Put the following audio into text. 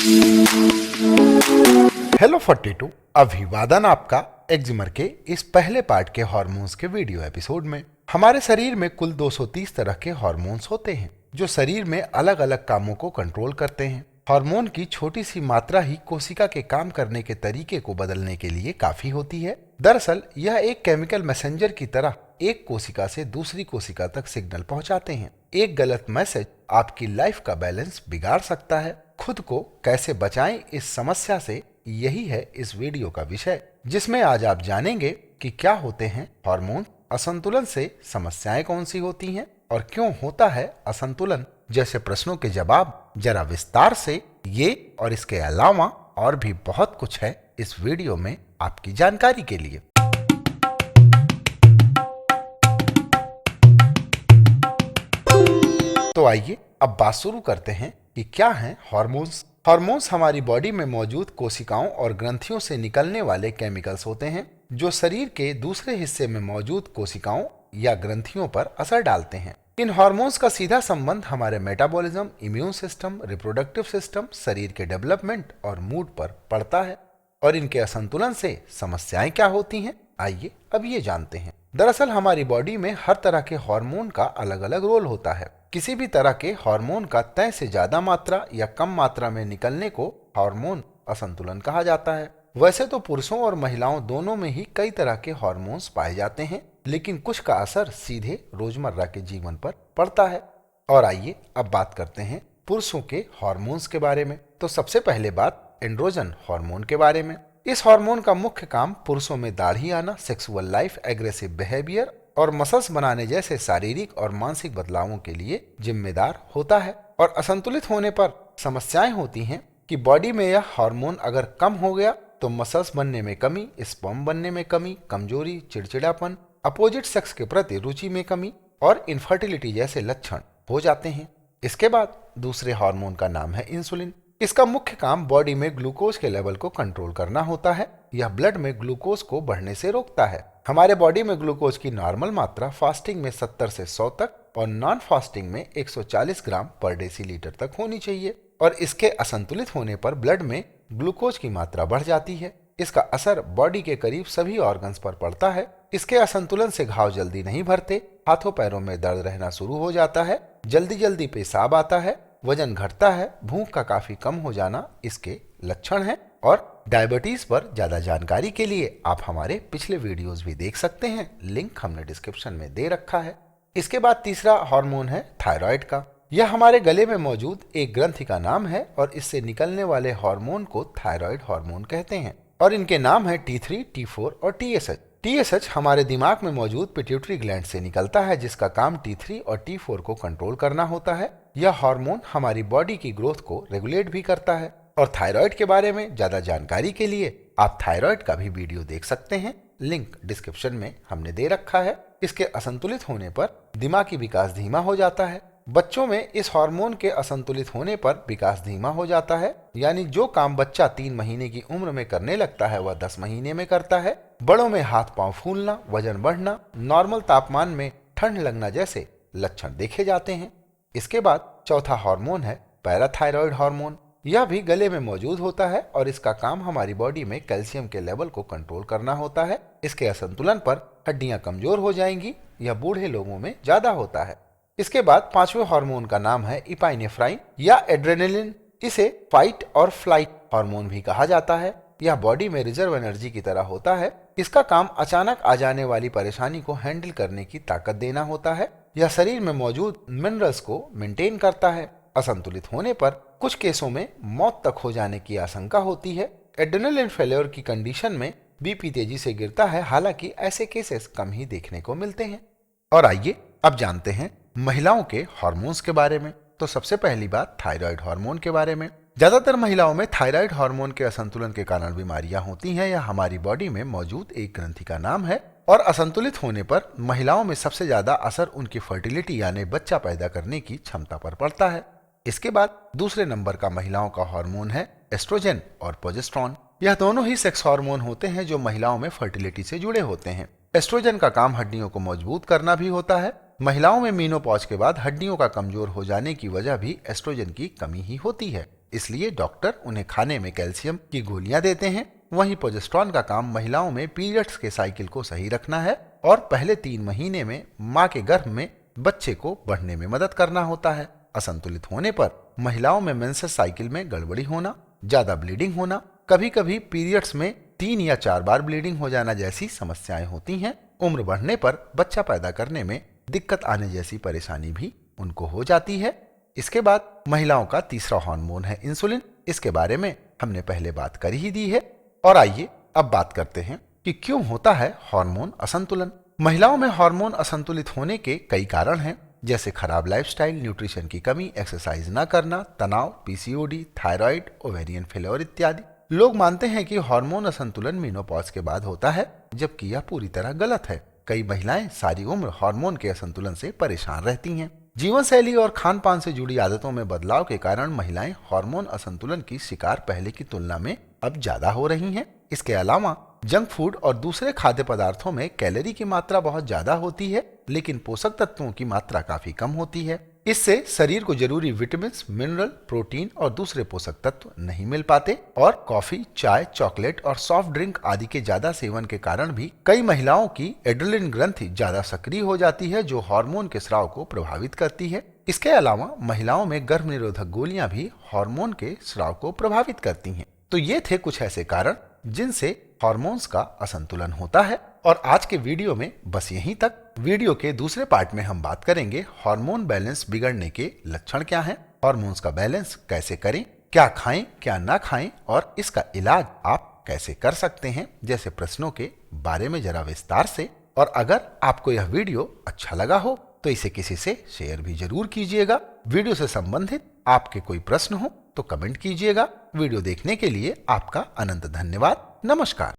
Hello 42, अभिवादन आपका एक्जिमर के इस पहले पार्ट के हार्मोन्स के वीडियो एपिसोड में। हमारे शरीर में कुल 230 तरह के हार्मोन्स होते हैं जो शरीर में अलग अलग कामों को कंट्रोल करते हैं। हार्मोन की छोटी सी मात्रा ही कोशिका के काम करने के तरीके को बदलने के लिए काफी होती है। दरअसल यह एक केमिकल मैसेंजर की तरह एक कोशिका से दूसरी कोशिका तक सिग्नल पहुंचाते हैं। एक गलत मैसेज आपकी लाइफ का बैलेंस बिगाड़ सकता है। खुद को कैसे बचाएं इस समस्या से, यही है इस वीडियो का विषय, जिसमें आज आप जानेंगे कि क्या होते हैं हार्मोन, असंतुलन से समस्याएं कौन सी होती हैं और क्यों होता है असंतुलन जैसे प्रश्नों के जवाब जरा विस्तार से। ये और इसके अलावा और भी बहुत कुछ है इस वीडियो में आपकी जानकारी के लिए। तो आइए अब बात शुरू करते हैं कि क्या हैं हार्मोन्स। हार्मोन्स हमारी बॉडी में मौजूद कोशिकाओं और ग्रंथियों से निकलने वाले केमिकल्स होते हैं जो शरीर के दूसरे हिस्से में मौजूद कोशिकाओं या ग्रंथियों पर असर डालते हैं। इन हार्मोन्स का सीधा संबंध हमारे metabolism, immune system, reproductive system, शरीर के डेवलपमेंट और मूड पर पड़ता है। और इनके असंतुलन से समस्याएं क्या होती हैं, आइए अब ये जानते हैं। दरअसल हमारी बॉडी में हर तरह के हार्मोन का अलग अलग रोल होता है। किसी भी तरह के हार्मोन का तय से ज्यादा मात्रा या कम मात्रा में निकलने को हार्मोन असंतुलन कहा जाता है। वैसे तो पुरुषों और महिलाओं दोनों में ही कई तरह के हार्मोन्स पाए जाते हैं, लेकिन कुछ का असर सीधे रोजमर्रा के जीवन पर पड़ता है। और आइए अब बात करते हैं पुरुषों के हार्मोन्स के बारे में। तो सबसे पहले बात एंड्रोजन हार्मोन के बारे में। इस हार्मोन का मुख्य काम पुरुषों में दाढ़ी आना, सेक्सुअल लाइफ, एग्रेसिव बिहेवियर और मसल्स बनाने जैसे शारीरिक और मानसिक बदलावों के लिए जिम्मेदार होता है। और असंतुलित होने पर समस्याएं होती हैं कि बॉडी में यह हार्मोन अगर कम हो गया तो मसल्स बनने में कमी, स्पर्म बनने में कमी, कमजोरी, चिड़चिड़ापन, अपोजिट सेक्स के प्रति रुचि में कमी और इनफर्टिलिटी जैसे लक्षण हो जाते हैं। इसके बाद दूसरे हार्मोन का नाम है इंसुलिन। इसका मुख्य काम बॉडी में ग्लूकोज के लेवल को कंट्रोल करना होता है। यह ब्लड में ग्लूकोज को बढ़ने से रोकता है। हमारे बॉडी में ग्लूकोज की नॉर्मल मात्रा फास्टिंग में 70 से 100 तक और नॉन फास्टिंग में 140 ग्राम पर डेसीलीटर तक होनी चाहिए। और इसके असंतुलित होने पर ब्लड में ग्लूकोज की मात्रा बढ़ जाती है। इसका असर बॉडी के करीब सभी ऑर्गन्स पर पड़ता है। इसके असंतुलन से घाव जल्दी नहीं भरते, हाथों पैरों में दर्द रहना शुरू हो जाता है, जल्दी जल्दी पेशाब आता है, वजन घटता है, भूख का काफी कम हो जाना इसके लक्षण हैं। और डायबिटीज पर ज्यादा जानकारी के लिए आप हमारे पिछले वीडियोस भी देख सकते हैं, लिंक हमने डिस्क्रिप्शन में दे रखा है। इसके बाद तीसरा हार्मोन है थायराइड का। यह हमारे गले में मौजूद एक ग्रंथि का नाम है और इससे निकलने वाले हार्मोन को थायराइड हार्मोन कहते हैं। और इनके नाम है T3, T4 और TSH। TSH हमारे दिमाग में मौजूद पिट्यूटरी ग्लैंड से निकलता है, जिसका काम T3 और T4 को कंट्रोल करना होता है। यह हार्मोन हमारी बॉडी की ग्रोथ को रेगुलेट भी करता है। और थायराइड के बारे में ज्यादा जानकारी के लिए आप थायराइड का भी वीडियो देख सकते हैं, लिंक डिस्क्रिप्शन में हमने दे रखा है। इसके असंतुलित होने पर दिमागी विकास धीमा हो जाता है। बच्चों में इस हार्मोन के असंतुलित होने पर विकास धीमा हो जाता है, यानी जो काम बच्चा 3 महीने की उम्र में करने लगता है वह 10 महीने में करता है। बड़ों में हाथ पांव फूलना, वजन बढ़ना, नॉर्मल तापमान में ठंड लगना जैसे लक्षण देखे जाते हैं। इसके बाद चौथा हार्मोन है पैराथायरॉयड हार्मोन। यह भी गले में मौजूद होता है और इसका काम हमारी बॉडी में कैल्शियम के लेवल को कंट्रोल करना होता है। इसके असंतुलन पर हड्डियां कमजोर हो जाएंगी। यह बूढ़े लोगों में ज्यादा होता है। इसके बाद पांचवें हार्मोन का नाम है इपाइनेफ्राइन या एड्रेनलिन। इसे फाइट और फ्लाइट हार्मोन भी कहा जाता है। यह बॉडी में रिजर्व एनर्जी की तरह होता है। इसका काम अचानक आ जाने वाली परेशानी को हैंडल करने की ताकत देना होता है। यह शरीर में मौजूद मिनरल्स को मेंटेन करता है। असंतुलित होने पर कुछ केसों में मौत तक हो जाने की आशंका होती है। एड्रेनलिन फेलियर की कंडीशन में बीपी तेजी से गिरता है, हालांकि ऐसे केसेस कम ही देखने को मिलते हैं। और आइए अब जानते हैं महिलाओं के हार्मोन्स के बारे में। तो सबसे पहली बात थायराइड हार्मोन के बारे में। ज्यादातर महिलाओं में थायराइड हार्मोन के असंतुलन के कारण बीमारियां होती हैं। यह हमारी बॉडी में मौजूद एक ग्रंथि का नाम है और असंतुलित होने पर महिलाओं में सबसे ज्यादा असर उनकी फर्टिलिटी यानी बच्चा पैदा करने की क्षमता पर पड़ता है। इसके बाद दूसरे नंबर का महिलाओं का हार्मोन है एस्ट्रोजन और प्रोजेस्टेरोन। यह दोनों ही सेक्स हार्मोन होते हैं जो महिलाओं में फर्टिलिटी से जुड़े होते हैं। एस्ट्रोजन का काम हड्डियों को मजबूत करना भी होता है। महिलाओं में मीनोपॉज के बाद हड्डियों का कमजोर हो जाने की वजह भी एस्ट्रोजन की कमी ही होती है। इसलिए डॉक्टर उन्हें खाने में कैल्शियम की गोलियां देते हैं। वहीं प्रोजेस्टेरॉन का काम महिलाओं में पीरियड्स के साइकिल को सही रखना है और पहले 3 महीने में माँ के गर्भ में बच्चे को बढ़ने में मदद करना होता है। असंतुलित होने पर महिलाओं में मेंसेस साइकिल में गड़बड़ी होना, ज्यादा ब्लीडिंग होना, कभी कभी पीरियड्स में 3 या 4 बार ब्लीडिंग हो जाना जैसी समस्याएं होती हैं। उम्र बढ़ने पर बच्चा पैदा करने में दिक्कत आने जैसी परेशानी भी उनको हो जाती है। इसके बाद महिलाओं का तीसरा हार्मोन है इंसुलिन। इसके बारे में हमने पहले बात कर ही दी है और आइए अब बात करते हैं कि क्यों होता है हार्मोन असंतुलन। महिलाओं में हार्मोन असंतुलित होने के कई कारण हैं, जैसे खराब लाइफस्टाइल, न्यूट्रिशन की कमी, एक्सरसाइज न करना, तनाव, पीसीओडी, थायराइड, ओवेरियन फेलियर इत्यादि। लोग मानते हैं कि हार्मोन असंतुलन मेनोपॉज के बाद होता है, जबकि यह पूरी तरह गलत है। कई महिलाएं सारी उम्र हार्मोन के असंतुलन से परेशान रहती हैं। जीवन शैली और खान पान से जुड़ी आदतों में बदलाव के कारण महिलाएं हार्मोन असंतुलन की शिकार पहले की तुलना में अब ज्यादा हो रही हैं। इसके अलावा जंक फूड और दूसरे खाद्य पदार्थों में कैलोरी की मात्रा बहुत ज्यादा होती है, लेकिन पोषक तत्वों की मात्रा काफी कम होती है। इससे शरीर को जरूरी विटामिन, मिनरल, प्रोटीन और दूसरे पोषक तत्व नहीं मिल पाते और कॉफी, चाय, चॉकलेट और सॉफ्ट ड्रिंक आदि के ज्यादा सेवन के कारण भी कई महिलाओं की एड्रेनलिन ग्रंथि ज्यादा सक्रिय हो जाती है, जो हार्मोन के स्राव को प्रभावित करती है। इसके अलावा महिलाओं में गर्भ निरोधक गोलियां भी हार्मोन के स्राव को प्रभावित करती हैं। तो ये थे कुछ ऐसे कारण जिनसे हार्मोन्स का असंतुलन होता है। और आज के वीडियो में बस यहीं तक। वीडियो के दूसरे पार्ट में हम बात करेंगे हार्मोन बैलेंस बिगड़ने के लक्षण क्या हैं, हार्मोन्स का बैलेंस कैसे करें, क्या खाएं क्या ना खाएं और इसका इलाज आप कैसे कर सकते हैं जैसे प्रश्नों के बारे में जरा विस्तार से। और अगर आपको यह वीडियो अच्छा लगा हो तो इसे किसी से शेयर भी जरूर कीजिएगा। वीडियो से संबंधित आपके कोई प्रश्न हो तो कमेंट कीजिएगा। वीडियो देखने के लिए आपका अनंत धन्यवाद। नमस्कार।